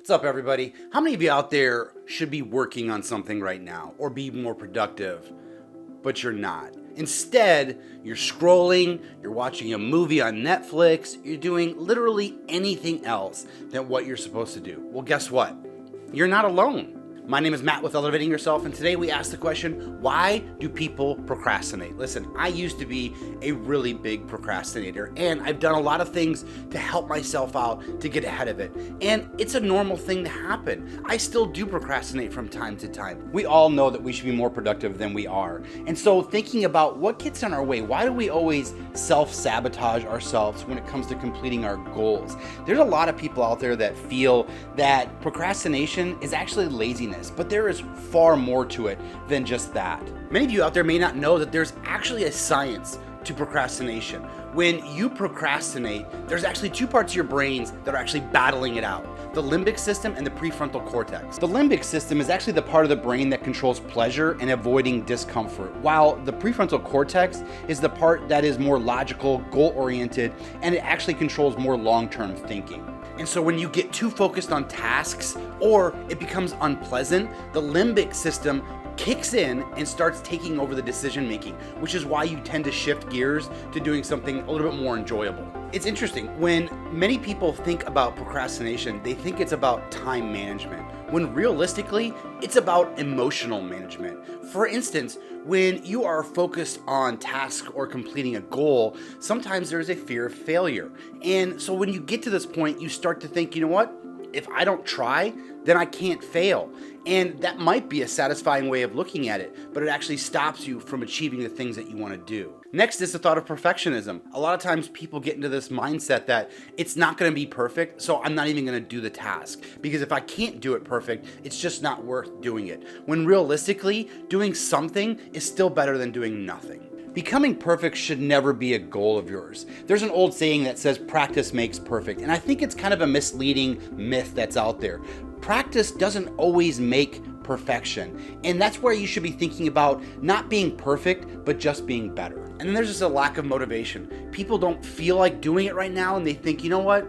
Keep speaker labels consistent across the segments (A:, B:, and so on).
A: What's up, everybody? How many of you out there should be working on something right now or be more productive, but you're not? Instead, you're scrolling, you're watching a movie on Netflix, you're doing literally anything else than what you're supposed to do. Well, guess what? You're not alone. My name is Matt with Elevating Yourself, and today we ask the question, why do people procrastinate? Listen, I used to be a really big procrastinator, and I've done a lot of things to help myself out to get ahead of it. And it's a normal thing to happen. I still do procrastinate from time to time. We all know that we should be more productive than we are. And so thinking about what gets in our way, why do we always self-sabotage ourselves when it comes to completing our goals? There's a lot of people out there that feel that procrastination is actually laziness. But there is far more to it than just that. Many of you out there may not know that there's actually a science to procrastination. When you procrastinate, there's actually two parts of your brains that are actually battling it out: the limbic system and the prefrontal cortex. The limbic system is actually the part of the brain that controls pleasure and avoiding discomfort, while the prefrontal cortex is the part that is more logical, goal-oriented, and it actually controls more long-term thinking. And so when you get too focused on tasks or it becomes unpleasant, the limbic system kicks in and starts taking over the decision making, which is why you tend to shift gears to doing something a little bit more enjoyable. It's interesting, when many people think about procrastination, they think it's about time management, when realistically, it's about emotional management. For instance, when you are focused on tasks or completing a goal, sometimes there's a fear of failure. And so when you get to this point, you start to think, you know what? If I don't try, then I can't fail. And that might be a satisfying way of looking at it, but it actually stops you from achieving the things that you want to do. Next is the thought of perfectionism. A lot of times people get into this mindset that it's not going to be perfect, so I'm not even going to do the task. Because if I can't do it perfect, it's just not worth doing it. When realistically, doing something is still better than doing nothing. Becoming perfect should never be a goal of yours. There's an old saying that says practice makes perfect, and I think it's kind of a misleading myth that's out there. Practice doesn't always make perfection, and that's where you should be thinking about not being perfect, but just being better. And then there's just a lack of motivation. People don't feel like doing it right now, and they think, you know what?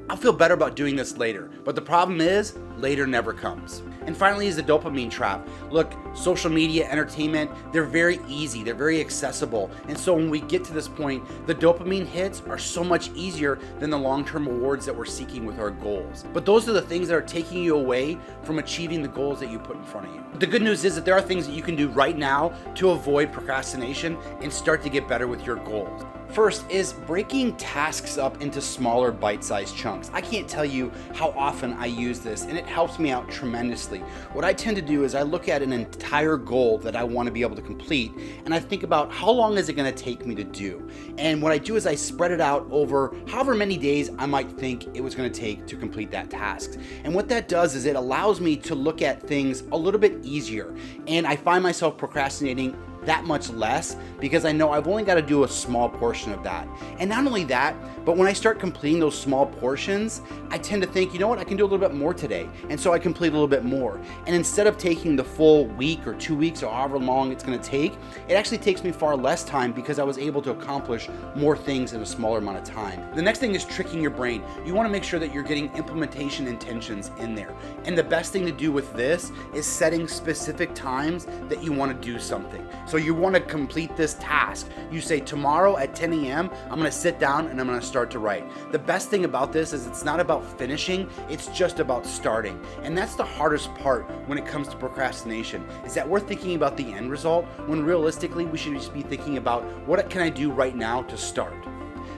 A: I'll feel better about doing this later. But the problem is, later never comes. And finally is the dopamine trap. Look, social media, entertainment, they're very easy, they're very accessible. And so when we get to this point, the dopamine hits are so much easier than the long-term rewards that we're seeking with our goals. But those are the things that are taking you away from achieving the goals that you put in front of you. The good news is that there are things that you can do right now to avoid procrastination and start to get better with your goals. First is breaking tasks up into smaller bite-sized chunks. I can't tell you how often I use this, and it helps me out tremendously. What I tend to do is I look at an entire goal that I want to be able to complete, and I think about how long is it going to take me to do. And what I do is I spread it out over however many days I might think it was going to take to complete that task. And what that does is it allows me to look at things a little bit easier, and I find myself procrastinating that much less because I know I've only got to do a small portion of that. And not only that, but when I start completing those small portions, I tend to think, you know what, I can do a little bit more today. And so I complete a little bit more. And instead of taking the full week or 2 weeks or however long it's going to take, it actually takes me far less time because I was able to accomplish more things in a smaller amount of time. The next thing is tricking your brain. You want to make sure that you're getting implementation intentions in there. And the best thing to do with this is setting specific times that you want to do something. So you want to complete this task. You say, tomorrow at 10 a.m., I'm going to sit down and I'm going to start to write. The best thing about this is it's not about finishing, it's just about starting. And that's the hardest part when it comes to procrastination, is that we're thinking about the end result when realistically we should just be thinking about what can I do right now to start.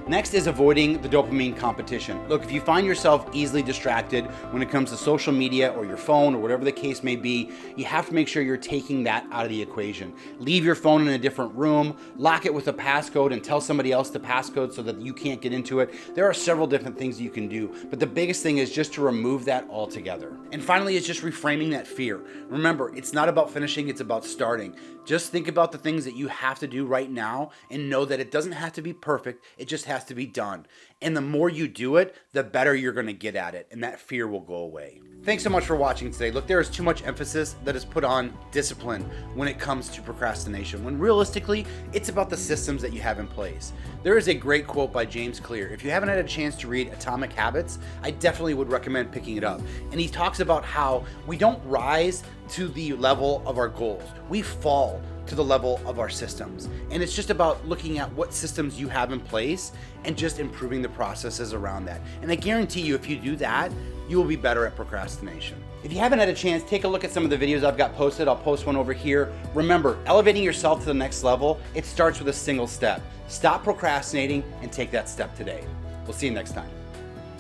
A: Next is avoiding the dopamine competition. Look, if you find yourself easily distracted when it comes to social media or your phone or whatever the case may be, you have to make sure you're taking that out of the equation. Leave your phone in a different room, lock it with a passcode, and tell somebody else the passcode so that you can't get into it. There are several different things you can do, but the biggest thing is just to remove that altogether. And finally is just reframing that fear. Remember, it's not about finishing, it's about starting. Just think about the things that you have to do right now and know that it doesn't have to be perfect, it just has to be done. And the more you do it, the better you're going to get at it, and that fear will go away. Thanks so much for watching today. Look, there is too much emphasis that is put on discipline when it comes to procrastination, when realistically, it's about the systems that you have in place. There is a great quote by James Clear. If you haven't had a chance to read Atomic Habits, I definitely would recommend picking it up. And he talks about how we don't rise to the level of our goals. We fall to the level of our systems. And it's just about looking at what systems you have in place and just improving the processes around that. And I guarantee you, if you do that, you will be better at procrastination. If you haven't had a chance, take a look at some of the videos I've got posted. I'll post one over here. Remember, elevating yourself to the next level, it starts with a single step. Stop procrastinating and take that step today. We'll see you next time.